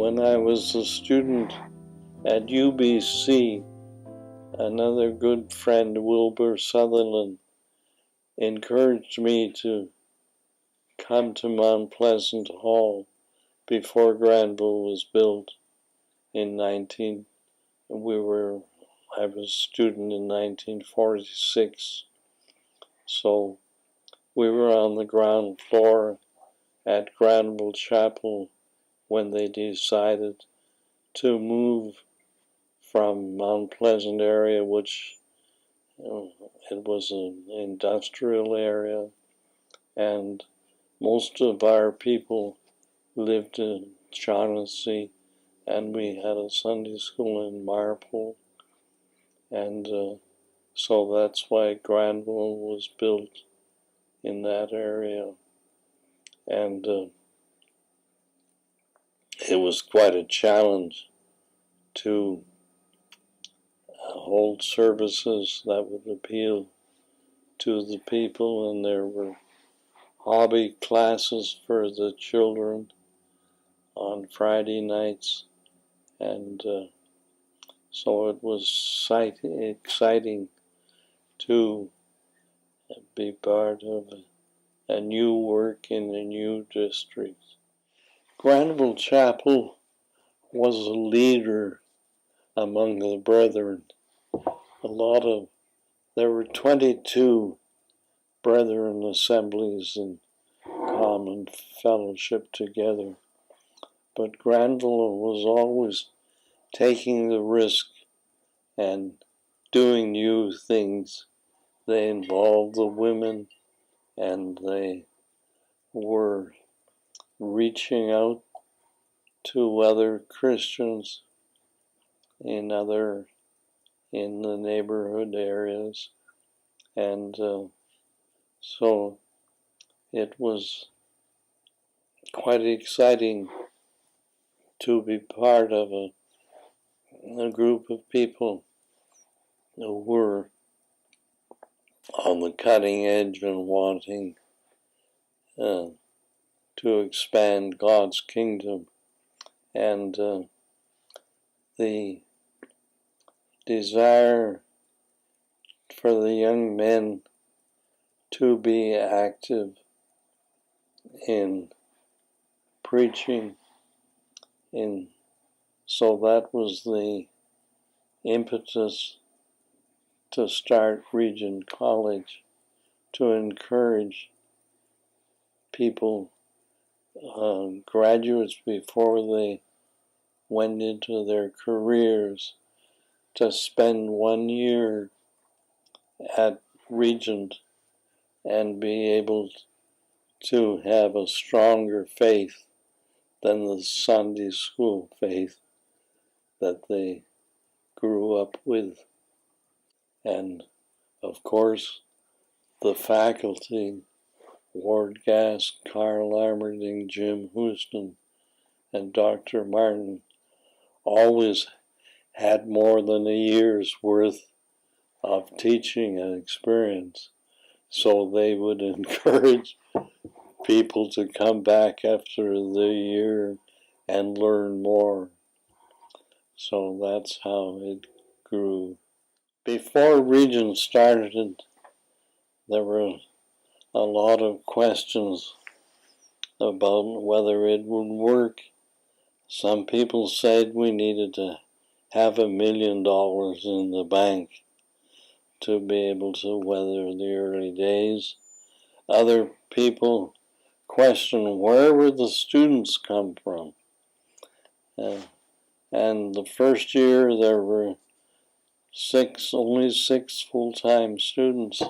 when I was a student at UBC, another good friend, Wilbur Sutherland, encouraged me to come to Mount Pleasant Hall before Granville was built in I was a student in 1946. So we were on the ground floor at Granville Chapel when they decided to move from Mount Pleasant area, which it was an industrial area, and most of our people lived in Shaughnessy, and we had a Sunday school in Marple, and so that's why Granville was built in that area. And it was quite a challenge to hold services that would appeal to the people, and there were hobby classes for the children on Friday nights, and so it was exciting to be part of a new work in a new district. Granville Chapel was a leader among the brethren. There were 22 brethren assemblies in common fellowship together, but Granville was always taking the risk and doing new things. They involved the women, and they were reaching out to other Christians in the neighborhood areas, and so it was quite exciting to be part of a group of people who were on the cutting edge and wanting to expand God's kingdom, and the desire for the young men to be active in preaching, so that was the impetus to start Regent College, to encourage people, graduates before they went into their careers, to spend 1 year at Regent and be able to have a stronger faith than the Sunday school faith that they grew up with. And of course, the faculty, Ward Gass, Carl Armerding, Jim Houston, and Dr. Martin, always had more than a year's worth of teaching and experience. So they would encourage people to come back after the year and learn more. So that's how it grew. Before Regent started, there were a lot of questions about whether it would work. Some people said we needed to have $1 million in the bank to be able to weather the early days. Other people questioned where would the students come from. And the first year there were only six full-time students,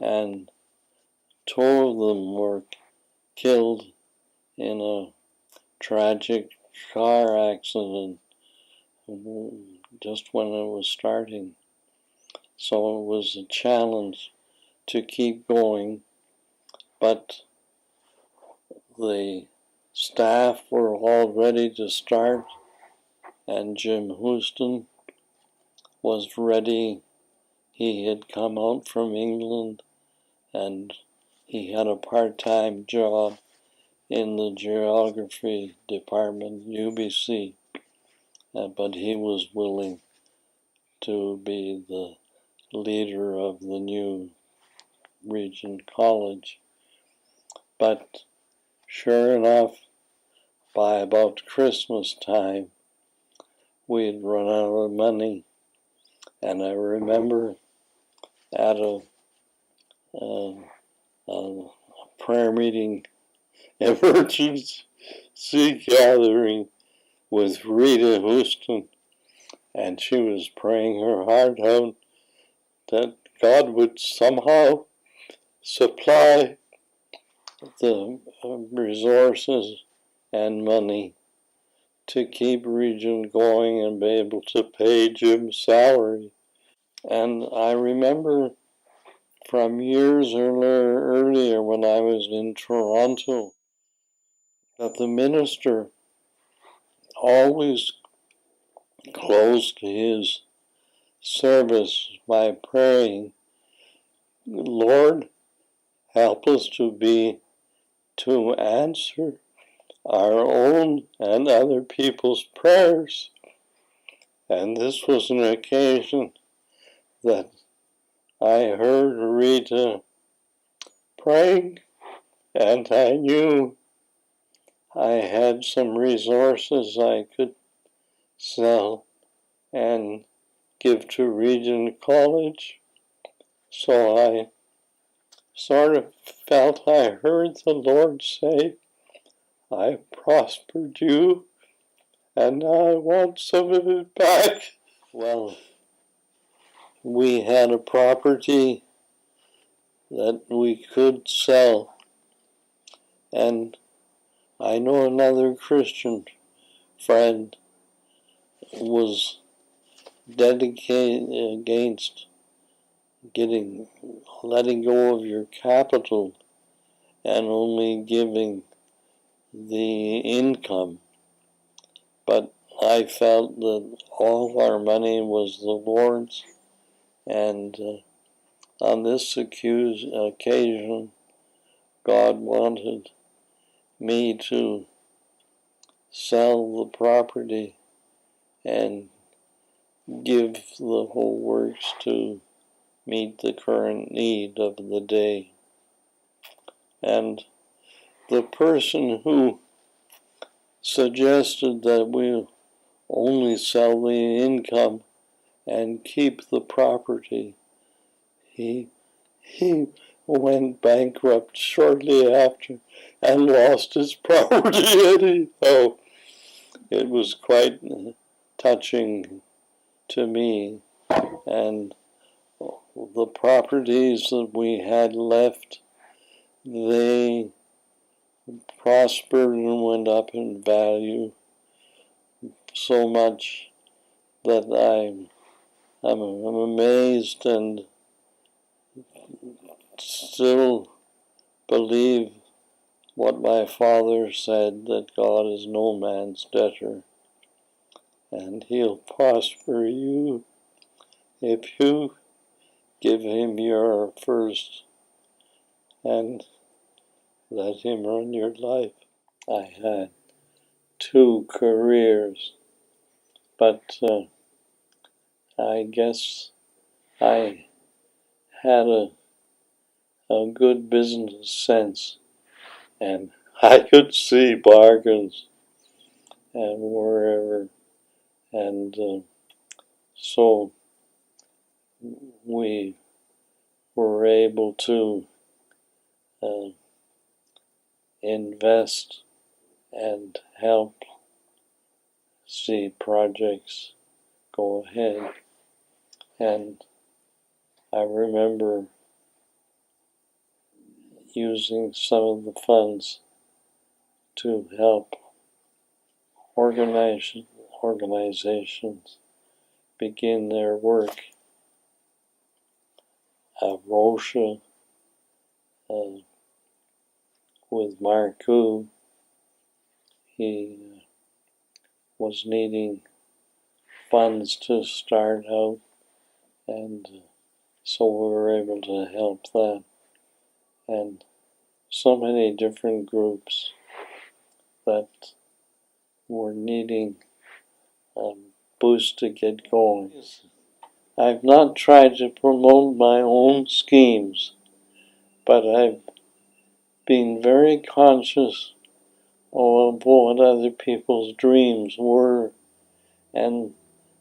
and 2 of them were killed in a tragic car accident just when it was starting. So it was a challenge to keep going, but the staff were all ready to start, and Jim Houston was ready. He had come out from England, and he had a part-time job in the geography department, UBC, but he was willing to be the leader of the new Regent College. But sure enough, by about Christmas time, we'd run out of money. And I remember at a prayer meeting, emergency gathering with Rita Houston, and she was praying her heart out that God would somehow supply the resources and money to keep Regent going and be able to pay Jim's salary. And I remember from years earlier when I was in Toronto that the minister always closed his service by praying, Lord, help us to answer our own and other people's prayers. And this was an occasion that I heard Rita praying, and I knew I had some resources I could sell and give to Regent College. So I sort of felt I heard the Lord say, I prospered you, and now I want some of it back. Well, we had a property that we could sell, and I know another Christian friend was dedicated against letting go of your capital and only giving the income. But I felt that all our money was the Lord's, and on this occasion, God wanted me to sell the property and give the whole works to meet the current need of the day. And the person who suggested that we only sell the income and keep the property, he went bankrupt shortly after and lost his property anyhow. It was quite touching to me, and the properties that we had left, they prospered and went up in value so much that I'm amazed and still believe what my father said, that God is no man's debtor, and he'll prosper you if you give him your first and let him run your life. I had 2 careers, but I guess I had a good business sense, and I could see bargains and wherever, and so we were able to invest and help see projects go ahead. And I remember using some of the funds to help organizations begin their work. Rocha with Marcoux, he was needing funds to start out, and so we were able to help that. And so many different groups but we're needing a boost to get going. I've not tried to promote my own schemes, but I've been very conscious of what other people's dreams were, and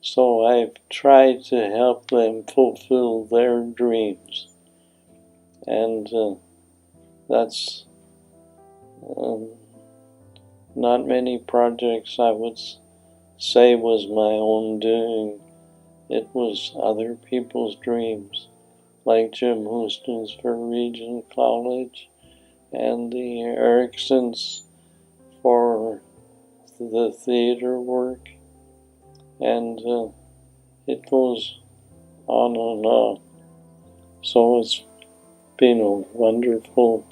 so I've tried to help them fulfill their dreams. And that's not many projects I would say was my own doing. It was other people's dreams, like Jim Houston's for Regent College, and the Ericksons for the theater work, and it goes on and on. So it's been a wonderful,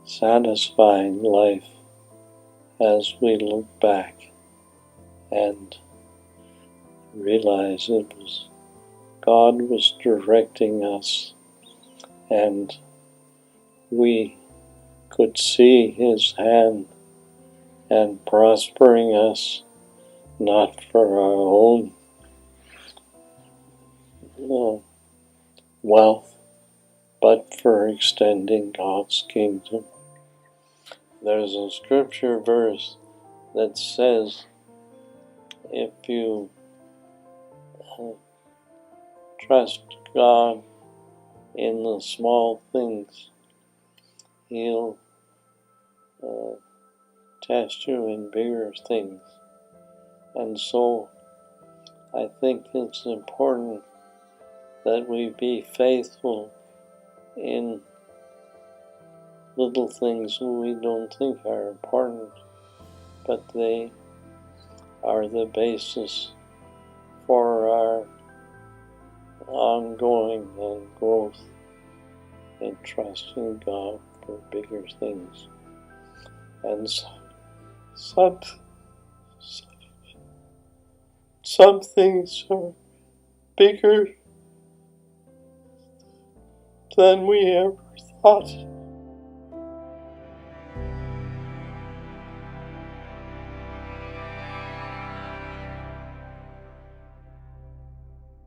satisfying life as we look back and realize it was God was directing us, and we could see His hand and prospering us, not for our own wealth, but for extending God's kingdom. There's a scripture verse that says, if you trust God in the small things, He'll test you in bigger things. And so I think it's important that we be faithful in little things we don't think are important, but they are the basis for our ongoing and growth in trusting God for bigger things. And some things are bigger than we ever thought.